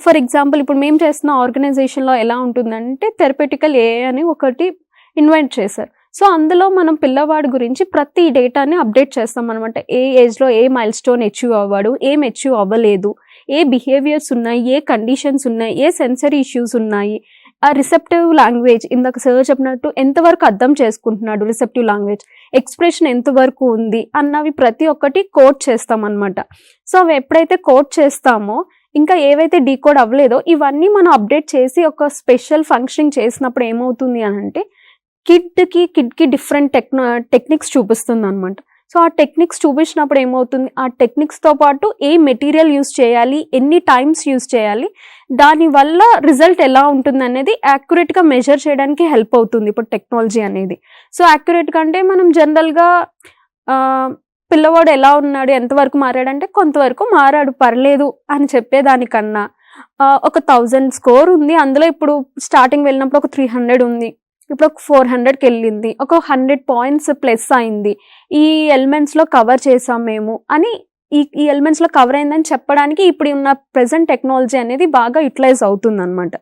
For example ఇప్పుడు మేము చేస్తున్న ఆర్గనైజేషన్‌లో ఎలా ఉంటుందంటే థెరపటికల్ ఏఐ అని ఒకటి ఇన్వెంట్ చేశారు. సో, అందులో మనం పిల్లవాడి గురించి ప్రతి డేటాని అప్డేట్ చేస్తామనమాట. ఏ ఏజ్‌లో ఏ మైల్‌స్టోన్ అచీవ్ అవ్వాడు, ఏం అచీవ్ అవ్వలేదు, ఏ బిహేవియర్స్ ఉన్నాయి, ఏ కండిషన్స్ ఉన్నాయి, ఏ సెన్సరీ ఇష్యూస్ ఉన్నాయి, ఆ రిసెప్టివ్ లాంగ్వేజ్ ఇందాక సార్ చెప్పినట్టు ఎంతవరకు అర్థం చేసుకుంటున్నాడు రిసెప్టివ్ లాంగ్వేజ్, ఎక్స్‌ప్రెషన్ ఎంతవరకు ఉంది అన్నవి ప్రతి ఒక్కటి కోడ్ చేస్తామనమాట. సో, అవి ఎప్పుడైతే కోడ్ చేస్తామో ఇంకా ఏవైతే డీకోడ్ అవ్వలేదో ఇవన్నీ మనం అప్డేట్ చేసి ఒక స్పెషల్ ఫంక్షనింగ్ చేసినప్పుడు ఏమవుతుంది అనంటే కిడ్‌కి డిఫరెంట్ టెక్నిక్స్ చూపిస్తుందనమాట. సో, ఆ టెక్నిక్స్ చూపించినప్పుడు ఏమవుతుంది, ఆ టెక్నిక్స్‌తో పాటు ఏ మెటీరియల్ యూజ్ చేయాలి, ఎన్ని టైమ్స్ యూజ్ చేయాలి, దానివల్ల రిజల్ట్ ఎలా ఉంటుందనేది యాక్యురేట్‌గా మెజర్ చేయడానికి హెల్ప్ అవుతుంది ఇప్పుడు టెక్నాలజీ అనేది. సో, యాక్యురేట్‌గా అంటే మనం జనరల్‌గా పిల్లవాడు ఎలా ఉన్నాడు, ఎంతవరకు మారాడంటే కొంతవరకు మారాడు పర్లేదు అని చెప్పేదానికన్నా ఒక 1000 స్కోర్ ఉంది. అందులో ఇప్పుడు స్టార్టింగ్ వెళ్ళినప్పుడు ఒక 300 ఉంది. ఇప్పుడు ఒక 400కెళ్ళింది. ఒక 100 పాయింట్స్ ప్లస్ అయింది. ఈ ఎలిమెంట్స్‌లో కవర్ చేసాం మేము అని ఈ ఎలిమెంట్స్‌లో కవర్ అయిందని చెప్పడానికి ఇప్పుడు ఉన్న ప్రెజెంట్ టెక్నాలజీ అనేది బాగా యుటిలైజ్ అవుతుందనమాట.